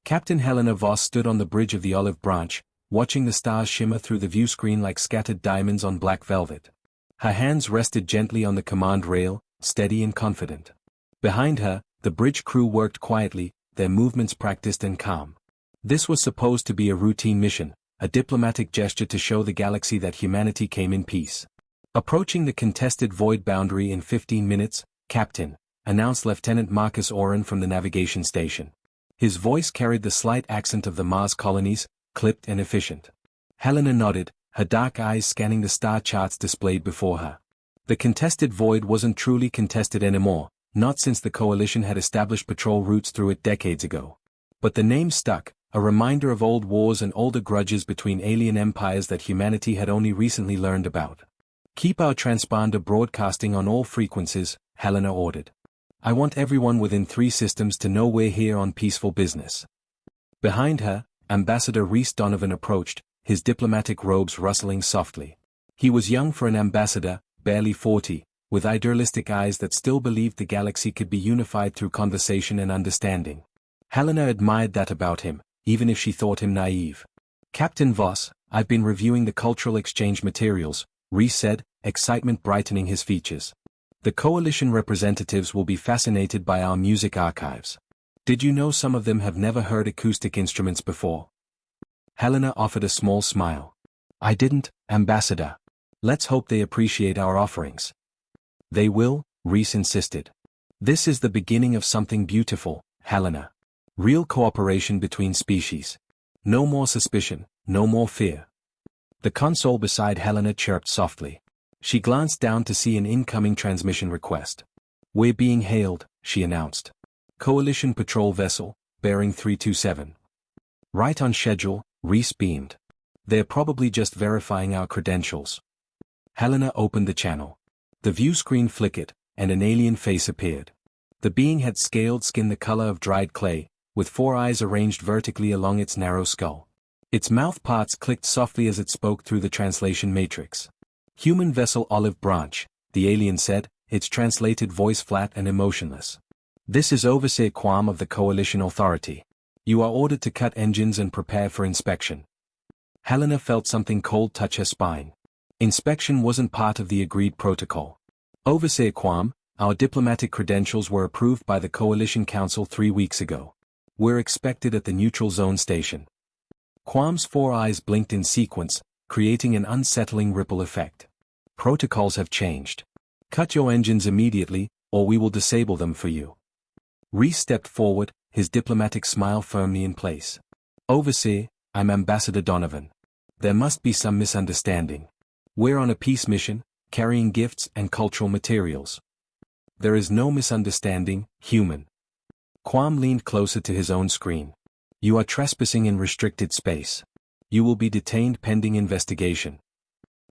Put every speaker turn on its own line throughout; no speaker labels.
Captain Helena Voss stood on the bridge of the Olive Branch, watching the stars shimmer through the view screen like scattered diamonds on black velvet. Her hands rested gently on the command rail, steady and confident. Behind her, the bridge crew worked quietly, their movements practiced and calm. This was supposed to be a routine mission, a diplomatic gesture to show the galaxy that humanity came in peace. Approaching the contested void boundary in 15 minutes, Captain, announced Lieutenant Marcus Oren from the navigation station. His voice carried the slight accent of the Mars colonies, clipped and efficient. Helena nodded, her dark eyes scanning the star charts displayed before her. The contested void wasn't truly contested anymore, not since the Coalition had established patrol routes through it decades ago. But the name stuck, a reminder of old wars and older grudges between alien empires that humanity had only recently learned about. Keep our transponder broadcasting on all frequencies, Helena ordered. I want everyone within 3 systems to know we're here on peaceful business. Behind her, Ambassador Rhys Donovan approached, his diplomatic robes rustling softly. He was young for an ambassador, barely 40, with idealistic eyes that still believed the galaxy could be unified through conversation and understanding. Helena admired that about him, even if she thought him naive. Captain Voss, I've been reviewing the cultural exchange materials, Rhys said, excitement brightening his features. The Coalition representatives will be fascinated by our music archives. Did you know some of them have never heard acoustic instruments before? Helena offered a small smile. I didn't, Ambassador. Let's hope they appreciate our offerings. They will, Rhys insisted. This is the beginning of something beautiful, Helena. Real cooperation between species. No more suspicion, no more fear. The console beside Helena chirped softly. She glanced down to see an incoming transmission request. We're being hailed, she announced. Coalition patrol vessel, bearing 327. Right on schedule, Rhys beamed. They're probably just verifying our credentials. Helena opened the channel. The view screen flickered, and an alien face appeared. The being had scaled skin the color of dried clay, with 4 eyes arranged vertically along its narrow skull. Its mouth parts clicked softly as it spoke through the translation matrix. Human vessel Olive Branch, the alien said, its translated voice flat and emotionless. This is Overseer Quam of the Coalition Authority. You are ordered to cut engines and prepare for inspection. Helena felt something cold touch her spine. Inspection wasn't part of the agreed protocol. Overseer Quam, our diplomatic credentials were approved by the Coalition Council 3 weeks ago. We're expected at the neutral zone station. Quam's 4 eyes blinked in sequence, creating an unsettling ripple effect. Protocols have changed. Cut your engines immediately, or we will disable them for you. Rhys stepped forward, his diplomatic smile firmly in place. Overseer, I'm Ambassador Donovan. There must be some misunderstanding. We're on a peace mission, carrying gifts and cultural materials. There is no misunderstanding, human. Quam leaned closer to his own screen. You are trespassing in restricted space. You will be detained pending investigation.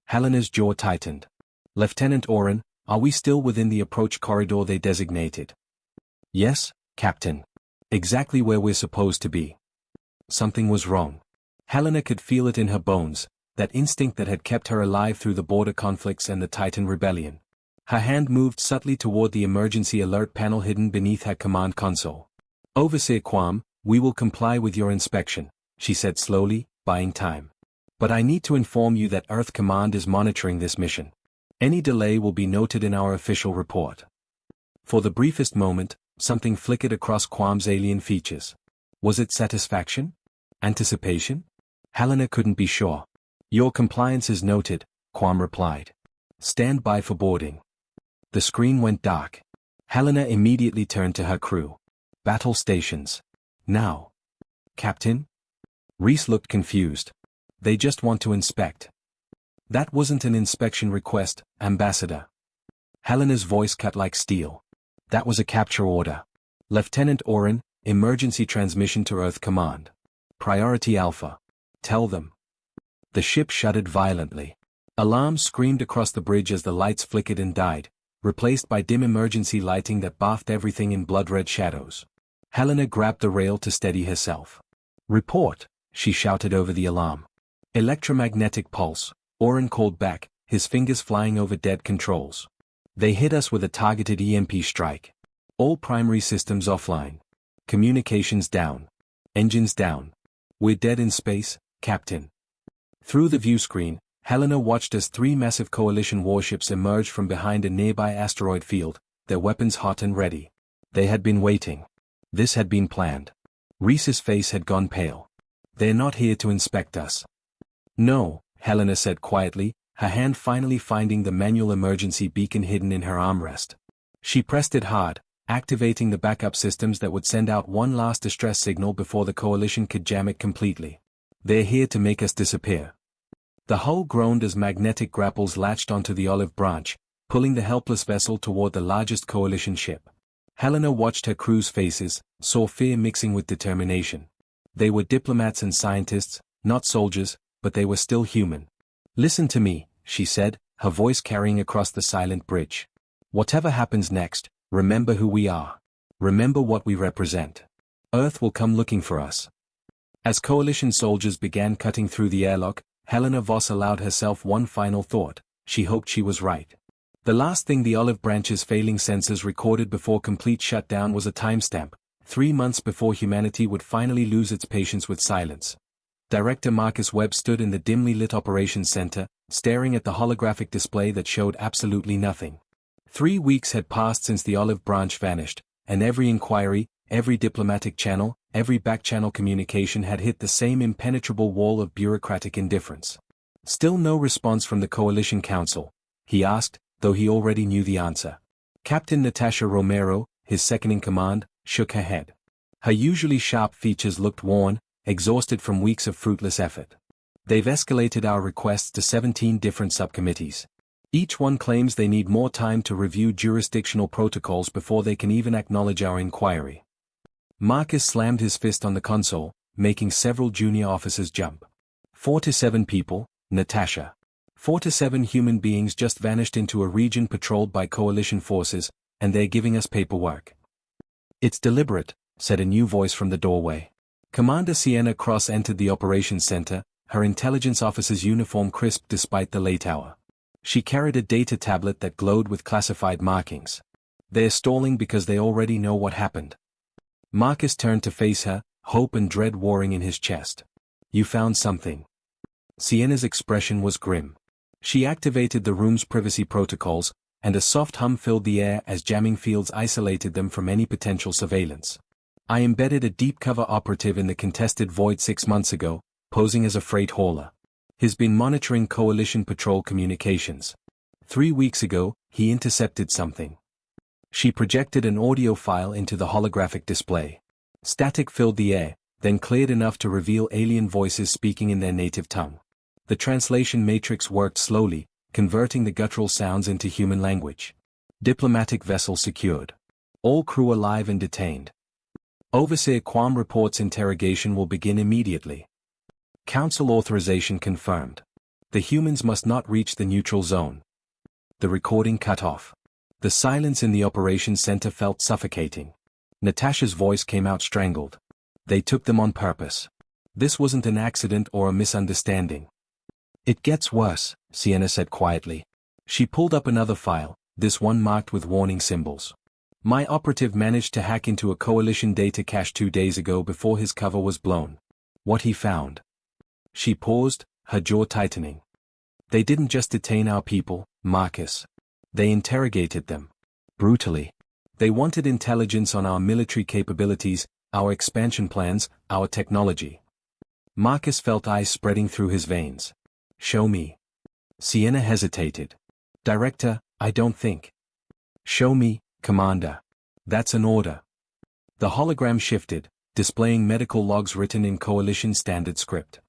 Helena's jaw tightened. Lieutenant Oren, are we still within the approach corridor they designated? Yes, Captain. Exactly where we're supposed to be. Something was wrong. Helena could feel it in her bones, that instinct that had kept her alive through the border conflicts and the Titan rebellion. Her hand moved subtly toward the emergency alert panel hidden beneath her command console. Overseer Quam, we will comply with your inspection, she said slowly, buying time. But I need to inform you that Earth Command is monitoring this mission. Any delay will be noted in our official report. For the briefest moment, something flickered across Quam's alien features. Was it satisfaction? Anticipation? Helena couldn't be sure. Your compliance is noted, Quam replied. Stand by for boarding. The screen went dark. Helena immediately turned to her crew. Battle stations. Now. Captain? Rhys looked confused. They just want to inspect. That wasn't an inspection request, Ambassador. Helena's voice cut like steel. That was a capture order. Lieutenant Oren, emergency transmission to Earth Command. Priority Alpha. Tell them. The ship shuddered violently. Alarms screamed across the bridge as the lights flickered and died, replaced by dim emergency lighting that bathed everything in blood-red shadows. Helena grabbed the rail to steady herself. Report, she shouted over the alarm. Electromagnetic pulse, Oren called back, his fingers flying over dead controls. They hit us with a targeted EMP strike. All primary systems offline. Communications down. Engines down. We're dead in space, Captain. Through the view screen, Helena watched as 3 massive Coalition warships emerged from behind a nearby asteroid field, their weapons hot and ready. They had been waiting. This had been planned. Reese's face had gone pale. They're not here to inspect us. No, Helena said quietly, her hand finally finding the manual emergency beacon hidden in her armrest. She pressed it hard, activating the backup systems that would send out one last distress signal before the Coalition could jam it completely. They're here to make us disappear. The hull groaned as magnetic grapples latched onto the olive branch, pulling the helpless vessel toward the largest Coalition ship. Helena watched her crew's faces, saw fear mixing with determination. They were diplomats and scientists, not soldiers, but they were still human. Listen to me, she said, her voice carrying across the silent bridge. Whatever happens next, remember who we are. Remember what we represent. Earth will come looking for us. As Coalition soldiers began cutting through the airlock, Helena Voss allowed herself one final thought. She hoped she was right. The last thing the olive branch's failing sensors recorded before complete shutdown was a timestamp, 3 months before humanity would finally lose its patience with silence. Director Marcus Webb stood in the dimly lit operations center, staring at the holographic display that showed absolutely nothing. 3 weeks had passed since the olive branch vanished, and every inquiry, every diplomatic channel, every back-channel communication had hit the same impenetrable wall of bureaucratic indifference. Still no response from the Coalition Council, he asked, though he already knew the answer. Captain Natasha Romero, his second-in-command, shook her head. Her usually sharp features looked worn, exhausted from weeks of fruitless effort. They've escalated our requests to 17 different subcommittees. Each one claims they need more time to review jurisdictional protocols before they can even acknowledge our inquiry. Marcus slammed his fist on the console, making several junior officers jump. 4 to 7 people, Natasha. 4 to 7 human beings just vanished into a region patrolled by Coalition forces, and they're giving us paperwork. It's deliberate, said a new voice from the doorway. Commander Sienna Cross entered the operations center, her intelligence officer's uniform crisp despite the late hour. She carried a data tablet that glowed with classified markings. They're stalling because they already know what happened. Marcus turned to face her, hope and dread warring in his chest. You found something. Sienna's expression was grim. She activated the room's privacy protocols, and a soft hum filled the air as jamming fields isolated them from any potential surveillance. I embedded a deep-cover operative in the contested void 6 months ago, posing as a freight hauler. He's been monitoring Coalition patrol communications. 3 weeks ago, he intercepted something. She projected an audio file into the holographic display. Static filled the air, then cleared enough to reveal alien voices speaking in their native tongue. The translation matrix worked slowly, converting the guttural sounds into human language. Diplomatic vessel secured. All crew alive and detained. Overseer Quam reports interrogation will begin immediately. Council authorization confirmed. The humans must not reach the neutral zone. The recording cut off. The silence in the operations center felt suffocating. Natasha's voice came out strangled. They took them on purpose. This wasn't an accident or a misunderstanding. It gets worse, Sienna said quietly. She pulled up another file, this one marked with warning symbols. My operative managed to hack into a Coalition data cache 2 days ago before his cover was blown. What he found. She paused, her jaw tightening. They didn't just detain our people, Marcus. They interrogated them. Brutally. They wanted intelligence on our military capabilities, our expansion plans, our technology. Marcus felt ice spreading through his veins. Show me. Sienna hesitated. Director, I don't think. Show me, Commander. That's an order. The hologram shifted, displaying medical logs written in Coalition standard script.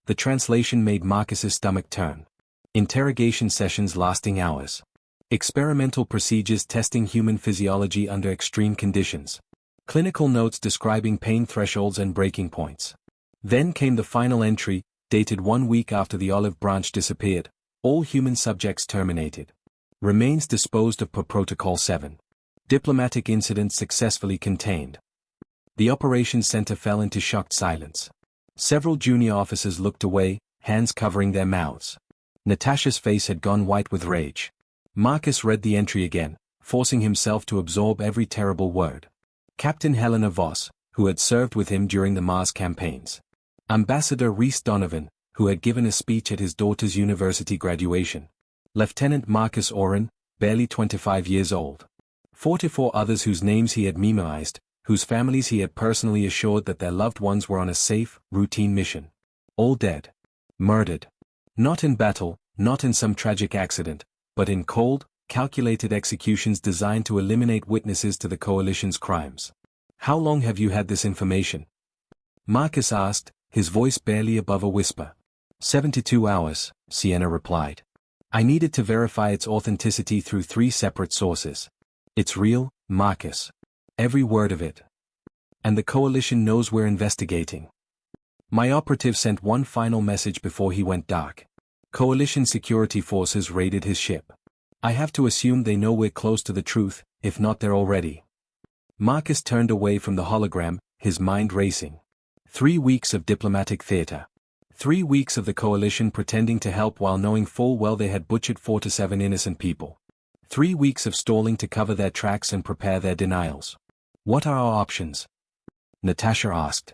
The translation made Marcus's stomach turn. Interrogation sessions lasting hours. Experimental procedures testing human physiology under extreme conditions. Clinical notes describing pain thresholds and breaking points. Then came the final entry, dated 1 week after the olive branch disappeared. All human subjects terminated. Remains disposed of per Protocol 7. Diplomatic incident successfully contained. The operations center fell into shocked silence. Several junior officers looked away, hands covering their mouths. Natasha's face had gone white with rage. Marcus read the entry again, forcing himself to absorb every terrible word. Captain Helena Voss, who had served with him during the Mars campaigns. Ambassador Rhys Donovan, who had given a speech at his daughter's university graduation. Lieutenant Marcus Oren, barely 25 years old. 44 others whose names he had memoized, whose families he had personally assured that their loved ones were on a safe, routine mission. All dead. Murdered. Not in battle, not in some tragic accident, but in cold, calculated executions designed to eliminate witnesses to the coalition's crimes. How long have you had this information? Marcus asked, his voice barely above a whisper. 72 hours, Sienna replied. I needed to verify its authenticity through 3 separate sources. It's real, Marcus. Every word of it. And the coalition knows we're investigating. My operative sent one final message before he went dark. Coalition security forces raided his ship. I have to assume they know we're close to the truth, if not they're already. Marcus turned away from the hologram, his mind racing. 3 weeks of diplomatic theater. 3 weeks of the coalition pretending to help while knowing full well they had butchered 4 to 7 innocent people. 3 weeks of stalling to cover their tracks and prepare their denials. What are our options? Natasha asked.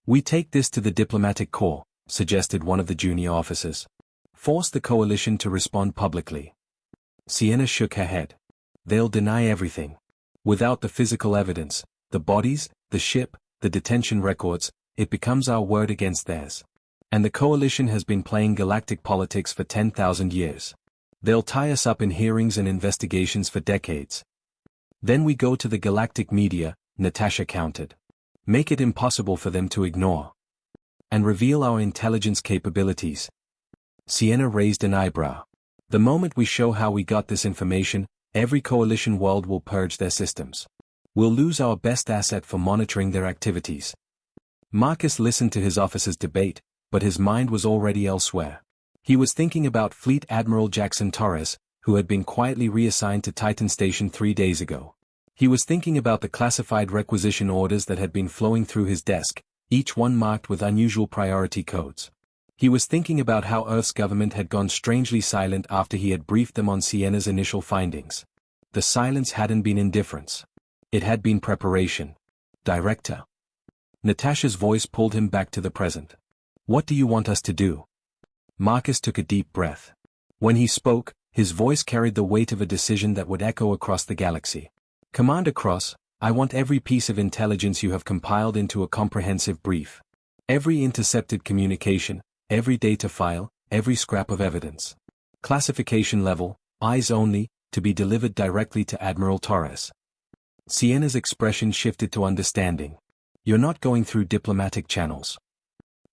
We take this to the diplomatic corps, suggested one of the junior officers. Force the coalition to respond publicly. Sienna shook her head. They'll deny everything. Without the physical evidence, the bodies, the ship, the detention records, it becomes our word against theirs. And the coalition has been playing galactic politics for 10,000 years. They'll tie us up in hearings and investigations for decades. Then we go to the galactic media, Natasha countered. Make it impossible for them to ignore. And reveal our intelligence capabilities. Sienna raised an eyebrow. The moment we show how we got this information, every coalition world will purge their systems. We'll lose our best asset for monitoring their activities. Marcus listened to his officer's debate, but his mind was already elsewhere. He was thinking about Fleet Admiral Jackson Torres, who had been quietly reassigned to Titan Station 3 days ago. He was thinking about the classified requisition orders that had been flowing through his desk, each one marked with unusual priority codes. He was thinking about how Earth's government had gone strangely silent after he had briefed them on Sienna's initial findings. The silence hadn't been indifference. It had been preparation. Director. Natasha's voice pulled him back to the present. What do you want us to do? Marcus took a deep breath. When he spoke, his voice carried the weight of a decision that would echo across the galaxy. Commander Cross, I want every piece of intelligence you have compiled into a comprehensive brief. Every intercepted communication, every data file, every scrap of evidence. Classification level, eyes only, to be delivered directly to Admiral Torres. Sienna's expression shifted to understanding. You're not going through diplomatic channels.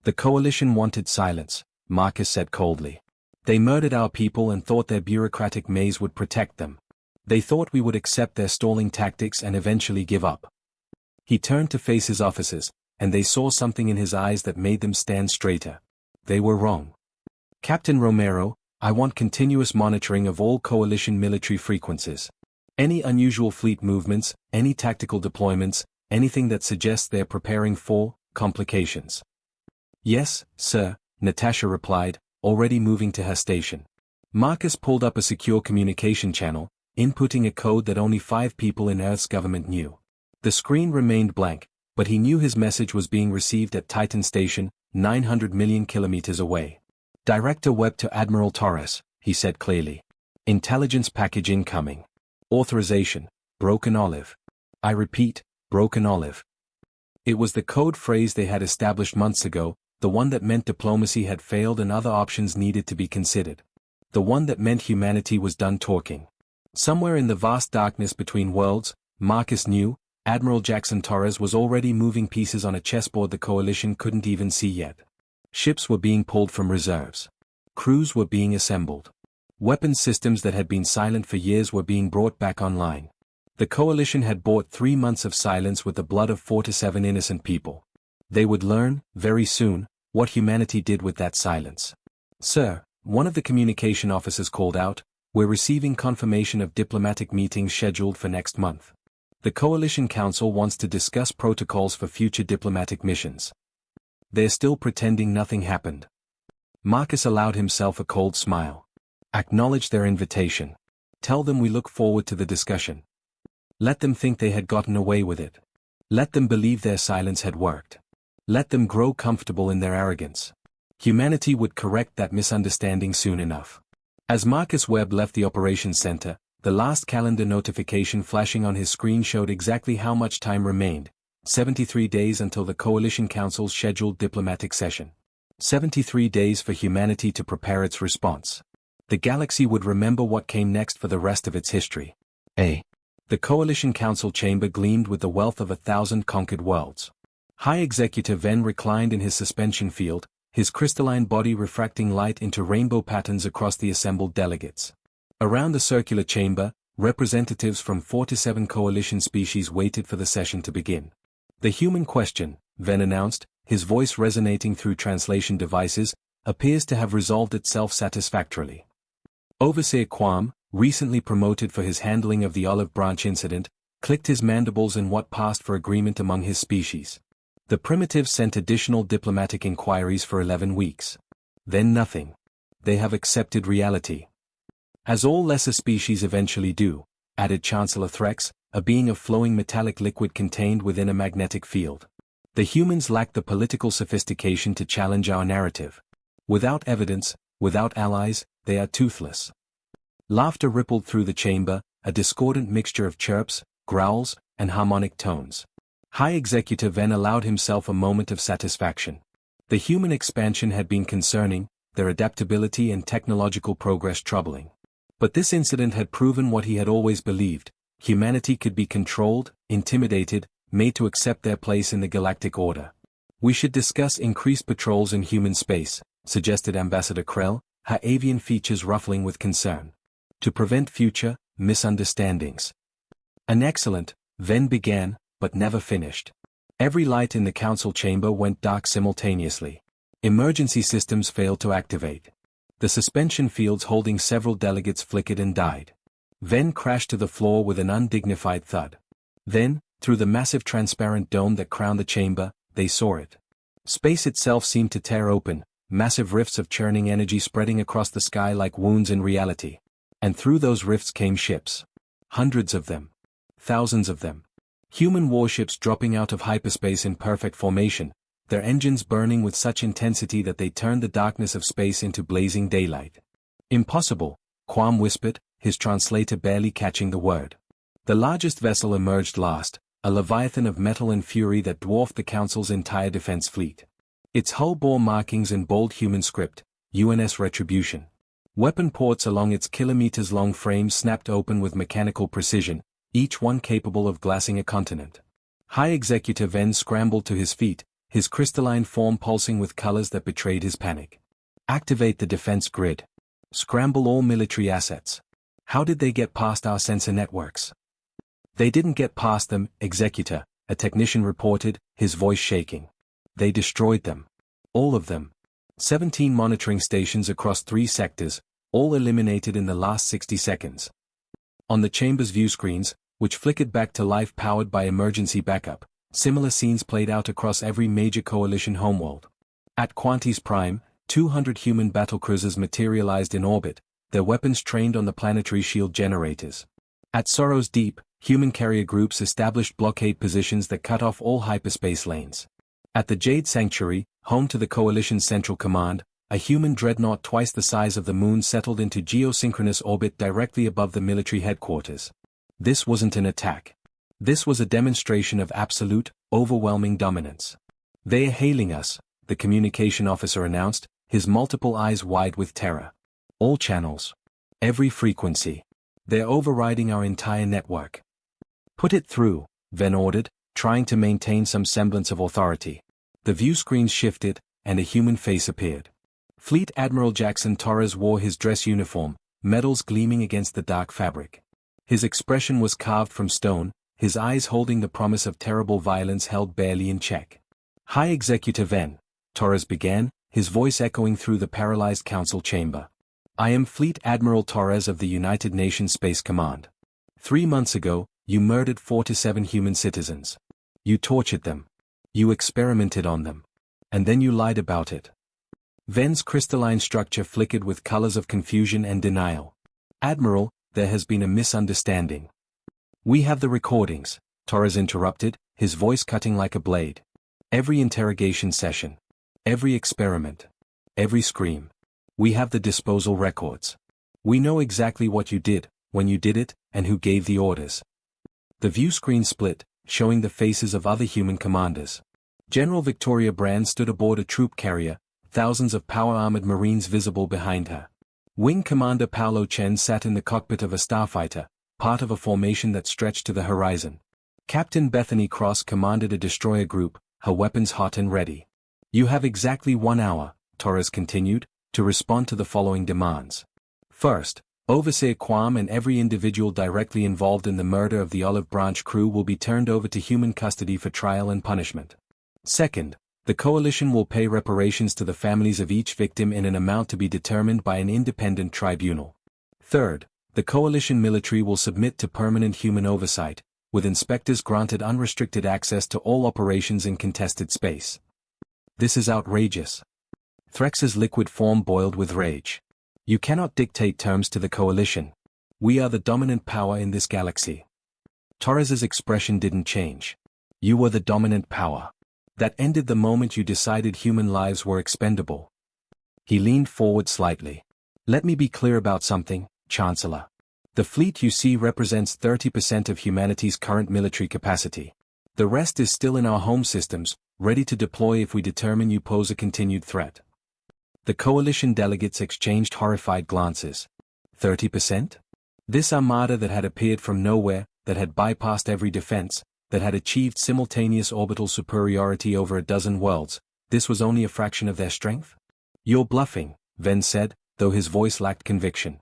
The coalition wanted silence, Marcus said coldly. They murdered our people and thought their bureaucratic maze would protect them. They thought we would accept their stalling tactics and eventually give up. He turned to face his officers, and they saw something in his eyes that made them stand straighter. They were wrong. Captain Romero, I want continuous monitoring of all coalition military frequencies. Any unusual fleet movements, any tactical deployments, anything that suggests they're preparing for complications. Yes, sir, Natasha replied, already moving to her station. Marcus pulled up a secure communication channel, inputting a code that only 5 people in Earth's government knew. The screen remained blank, but he knew his message was being received at Titan Station, 900 million kilometers away. Director Webb to Admiral Torres, he said clearly. Intelligence package incoming. Authorization, Broken Olive. I repeat, Broken Olive. It was the code phrase they had established months ago, the one that meant diplomacy had failed and other options needed to be considered. The one that meant humanity was done talking. Somewhere in the vast darkness between worlds, Marcus knew, Admiral Jackson Torres was already moving pieces on a chessboard the coalition couldn't even see yet. Ships were being pulled from reserves. Crews were being assembled. Weapons systems that had been silent for years were being brought back online. The coalition had bought 3 months of silence with the blood of 4 to 7 innocent people. They would learn, very soon, what humanity did with that silence. Sir, one of the communication officers called out, we're receiving confirmation of diplomatic meetings scheduled for next month. The Coalition Council wants to discuss protocols for future diplomatic missions. They're still pretending nothing happened. Marcus allowed himself a cold smile. Acknowledge their invitation. Tell them we look forward to the discussion. Let them think they had gotten away with it. Let them believe their silence had worked. Let them grow comfortable in their arrogance. Humanity would correct that misunderstanding soon enough. As Marcus Webb left the operations center, the last calendar notification flashing on his screen showed exactly how much time remained: 73 days until the Coalition Council's scheduled diplomatic session. 73 days for humanity to prepare its response. The galaxy would remember what came next for the rest of its history. The Coalition Council chamber gleamed with the wealth of 1,000 conquered worlds. High Executive Venn reclined in his suspension field, his crystalline body refracting light into rainbow patterns across the assembled delegates. Around the circular chamber, representatives from 47 coalition species waited for the session to begin. The human question, Venn announced, his voice resonating through translation devices, appears to have resolved itself satisfactorily. Overseer Quam, recently promoted for his handling of the Olive Branch incident, clicked his mandibles in what passed for agreement among his species. The primitives sent additional diplomatic inquiries for 11 weeks. Then nothing. They have accepted reality. As all lesser species eventually do, added Chancellor Threx, a being of flowing metallic liquid contained within a magnetic field. The humans lack the political sophistication to challenge our narrative. Without evidence, without allies, they are toothless. Laughter rippled through the chamber, a discordant mixture of chirps, growls, and harmonic tones. High Executive Venn allowed himself a moment of satisfaction. The human expansion had been concerning, their adaptability and technological progress troubling. But this incident had proven what he had always believed: humanity could be controlled, intimidated, made to accept their place in the galactic order. We should discuss increased patrols in human space, suggested Ambassador Krell, her avian features ruffling with concern. To prevent future misunderstandings. An excellent, Venn began, but never finished. Every light in the council chamber went dark simultaneously. Emergency systems failed to activate. The suspension fields holding several delegates flickered and died. Venn crashed to the floor with an undignified thud. Then, through the massive transparent dome that crowned the chamber, they saw it. Space itself seemed to tear open, massive rifts of churning energy spreading across the sky like wounds in reality. And through those rifts came ships. Hundreds of them. Thousands of them. Human warships dropping out of hyperspace in perfect formation, their engines burning with such intensity that they turned the darkness of space into blazing daylight. Impossible, Quam whispered, his translator barely catching the word. The largest vessel emerged last, a leviathan of metal and fury that dwarfed the Council's entire defense fleet. Its hull bore markings in bold human script: UNS Retribution. Weapon ports along its kilometers-long frame snapped open with mechanical precision, each one capable of glassing a continent. High Executive Venn scrambled to his feet, his crystalline form pulsing with colors that betrayed his panic. Activate the defense grid. Scramble all military assets. How did they get past our sensor networks? They didn't get past them, Executor, a technician reported, his voice shaking. They destroyed them. All of them. 17 monitoring stations across 3 sectors, all eliminated in the last 60 seconds. On the chamber's view screens, which flickered back to life powered by emergency backup, similar scenes played out across every major coalition homeworld. At Quantis Prime, 200 human battlecruisers materialized in orbit, their weapons trained on the planetary shield generators. At Sorrow's Deep, human carrier groups established blockade positions that cut off all hyperspace lanes. At the Jade Sanctuary, home to the Coalition's Central Command, a human dreadnought twice the size of the Moon settled into geosynchronous orbit directly above the military headquarters. This wasn't an attack. This was a demonstration of absolute, overwhelming dominance. "They are hailing us," the communication officer announced, his multiple eyes wide with terror. "All channels. Every frequency. They're overriding our entire network." "Put it through," Venn ordered, trying to maintain some semblance of authority. The view screen shifted, and a human face appeared. Fleet Admiral Jackson Torres wore his dress uniform, medals gleaming against the dark fabric. His expression was carved from stone, his eyes holding the promise of terrible violence held barely in check. "High Executive Venn," Torres began, his voice echoing through the paralyzed council chamber. "I am Fleet Admiral Torres of the United Nations Space Command. 3 months ago, you murdered 47 human citizens. You tortured them. You experimented on them. And then you lied about it." Venn's crystalline structure flickered with colors of confusion and denial. "Admiral, there has been a misunderstanding." "We have the recordings," Torres interrupted, his voice cutting like a blade. Every interrogation session. Every experiment. Every scream. We have the disposal records. We know exactly what you did, when you did it, and who gave the orders. The view screen split, showing the faces of other human commanders. General Victoria Brand stood aboard a troop carrier, thousands of power-armored Marines visible behind her. Wing Commander Paolo Chen sat in the cockpit of a starfighter, part of a formation that stretched to the horizon. Captain Bethany Cross commanded a destroyer group, her weapons hot and ready. You have exactly 1 hour, Torres continued, to respond to the following demands. First, Overseer Quam and every individual directly involved in the murder of the Olive Branch crew will be turned over to human custody for trial and punishment. Second, the Coalition will pay reparations to the families of each victim in an amount to be determined by an independent tribunal. Third, the Coalition military will submit to permanent human oversight, with inspectors granted unrestricted access to all operations in contested space. This is outrageous. Threx's liquid form boiled with rage. You cannot dictate terms to the Coalition. We are the dominant power in this galaxy. Torres's expression didn't change. You were the dominant power. That ended the moment you decided human lives were expendable. He leaned forward slightly. Let me be clear about something, Chancellor. The fleet you see represents 30% of humanity's current military capacity. The rest is still in our home systems, ready to deploy if we determine you pose a continued threat. The Coalition delegates exchanged horrified glances. 30%? This armada that had appeared from nowhere, that had bypassed every defense, that had achieved simultaneous orbital superiority over a dozen worlds, this was only a fraction of their strength? You're bluffing, Ven said, though his voice lacked conviction.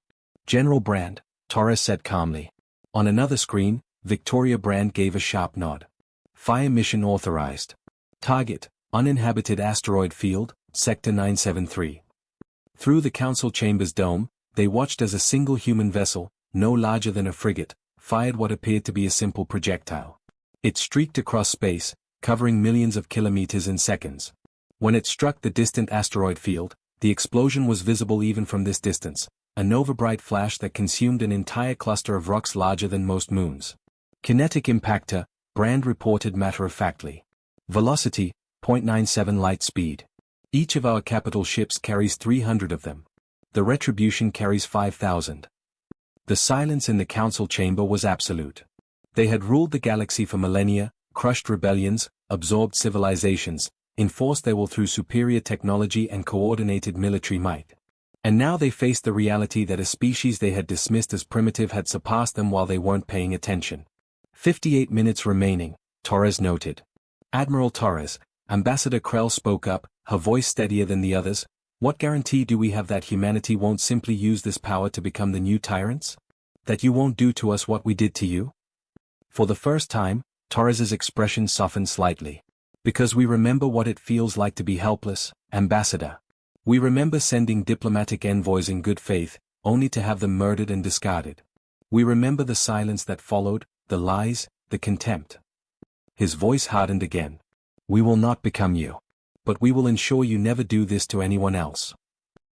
General Brand, Torres said calmly. On another screen, Victoria Brand gave a sharp nod. Fire mission authorized. Target, uninhabited asteroid field, Sector 973. Through the Council Chamber's dome, they watched as a single human vessel, no larger than a frigate, fired what appeared to be a simple projectile. It streaked across space, covering millions of kilometers in seconds. When it struck the distant asteroid field, the explosion was visible even from this distance, a nova-bright flash that consumed an entire cluster of rocks larger than most moons. Kinetic impactor, Brand reported matter-of-factly. Velocity, 0.97 light speed. Each of our capital ships carries 300 of them. The Retribution carries 5,000. The silence in the council chamber was absolute. They had ruled the galaxy for millennia, crushed rebellions, absorbed civilizations, enforced their will through superior technology and coordinated military might. And now they faced the reality that a species they had dismissed as primitive had surpassed them while they weren't paying attention. 58 minutes remaining, Torres noted. Admiral Torres, Ambassador Krell spoke up, her voice steadier than the others. What guarantee do we have that humanity won't simply use this power to become the new tyrants? That you won't do to us what we did to you? For the first time, Torres's expression softened slightly. Because we remember what it feels like to be helpless, Ambassador. We remember sending diplomatic envoys in good faith, only to have them murdered and discarded. We remember the silence that followed, the lies, the contempt. His voice hardened again. We will not become you. But we will ensure you never do this to anyone else.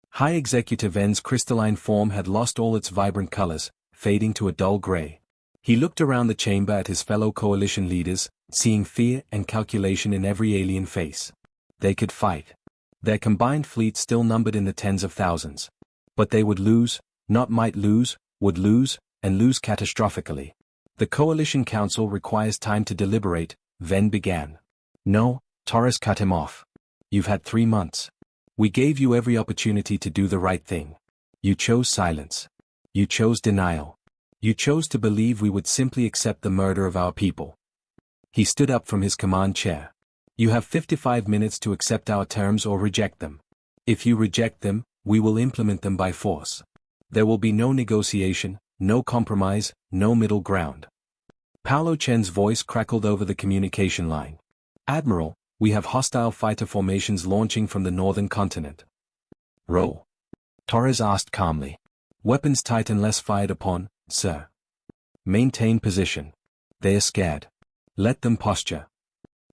High Executive N's crystalline form had lost all its vibrant colors, fading to a dull gray. He looked around the chamber at his fellow coalition leaders, seeing fear and calculation in every alien face. They could fight. Their combined fleet still numbered in the tens of thousands. But they would lose, not might lose, would lose, and lose catastrophically. The Coalition Council requires time to deliberate, Ven began. No, Torres cut him off. You've had 3 months. We gave you every opportunity to do the right thing. You chose silence. You chose denial. You chose to believe we would simply accept the murder of our people. He stood up from his command chair. You have 55 minutes to accept our terms or reject them. If you reject them, we will implement them by force. There will be no negotiation, no compromise, no middle ground. Paolo Chen's voice crackled over the communication line. Admiral, we have hostile fighter formations launching from the northern continent. Roll. Torres asked calmly. Weapons tight unless fired upon, sir. Maintain position. They are scared. Let them posture.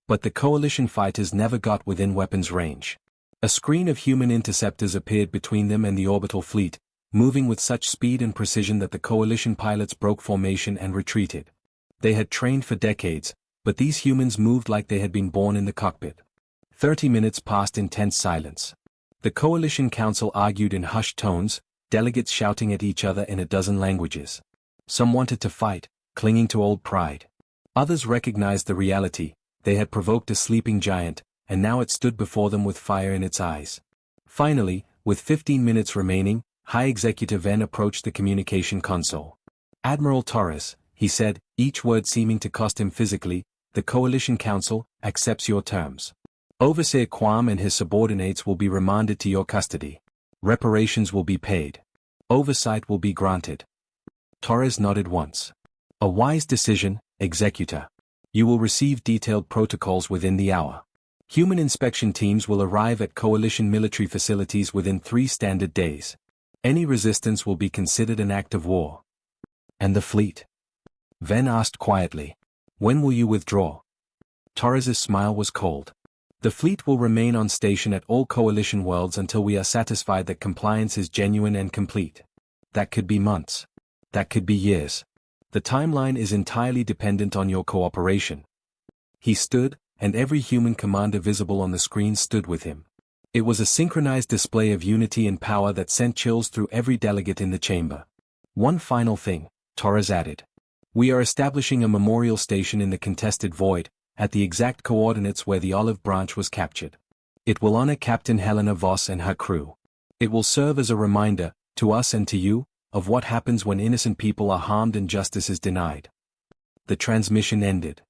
But the Coalition fighters never got within weapons range. A screen of human interceptors appeared between them and the orbital fleet, moving with such speed and precision that the Coalition pilots broke formation and retreated. They had trained for decades, but these humans moved like they had been born in the cockpit. 30 minutes passed in tense silence. The Coalition Council argued in hushed tones, delegates shouting at each other in a dozen languages. Some wanted to fight, clinging to old pride. Others recognized the reality: they had provoked a sleeping giant, and now it stood before them with fire in its eyes. Finally, with 15 minutes remaining, High Executive Ven approached the communication console. "Admiral Torres," he said, each word seeming to cost him physically, "the Coalition Council accepts your terms. Overseer Quam and his subordinates will be remanded to your custody. Reparations will be paid. Oversight will be granted." Torres nodded once. "A wise decision, Executor. You will receive detailed protocols within the hour. Human inspection teams will arrive at Coalition military facilities within 3 standard days. Any resistance will be considered an act of war." "And the fleet?" Ven asked quietly. "When will you withdraw?" Torres's smile was cold. "The fleet will remain on station at all Coalition worlds until we are satisfied that compliance is genuine and complete. That could be months. That could be years. The timeline is entirely dependent on your cooperation." He stood, and every human commander visible on the screen stood with him. It was a synchronized display of unity and power that sent chills through every delegate in the chamber. "One final thing," Torres added. "We are establishing a memorial station in the contested void, at the exact coordinates where the Olive Branch was captured. It will honor Captain Helena Voss and her crew. It will serve as a reminder, to us and to you, of what happens when innocent people are harmed and justice is denied." The transmission ended.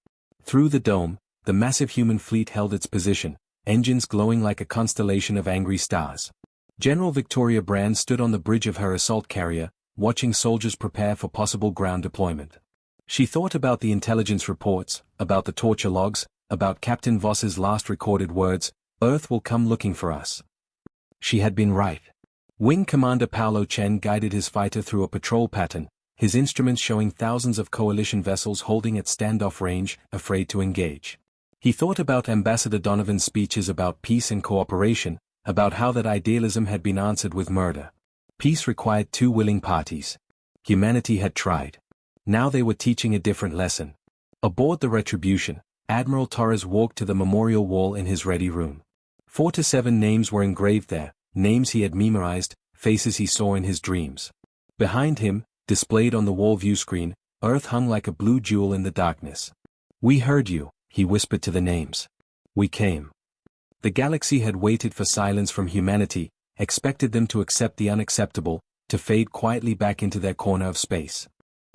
Through the dome, the massive human fleet held its position, engines glowing like a constellation of angry stars. General Victoria Brand stood on the bridge of her assault carrier, watching soldiers prepare for possible ground deployment. She thought about the intelligence reports, about the torture logs, about Captain Voss's last recorded words: "Earth will come looking for us." She had been right. Wing Commander Paolo Chen guided his fighter through a patrol pattern, his instruments showing thousands of Coalition vessels holding at standoff range, afraid to engage. He thought about Ambassador Donovan's speeches about peace and cooperation, about how that idealism had been answered with murder. Peace required 2 willing parties. Humanity had tried. Now they were teaching a different lesson. Aboard the Retribution, Admiral Torres walked to the memorial wall in his ready room. 4 to 7 names were engraved there, names he had memorized, faces he saw in his dreams. Behind him, displayed on the wall view screen, Earth hung like a blue jewel in the darkness. "We heard you," he whispered to the names. "We came." The galaxy had waited for silence from humanity, expected them to accept the unacceptable, to fade quietly back into their corner of space.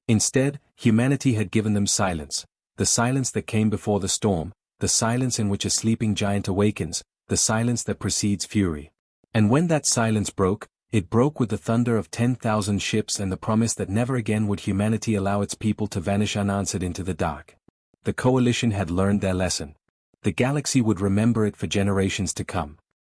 Instead, humanity had given them silence, the silence that came before the storm, the silence in which a sleeping giant awakens, the silence that precedes fury. And when that silence broke, it broke with the thunder of 10,000 ships and the promise that never again would humanity allow its people to vanish unanswered into the dark. The Coalition had learned their lesson. The galaxy would remember it for generations to come.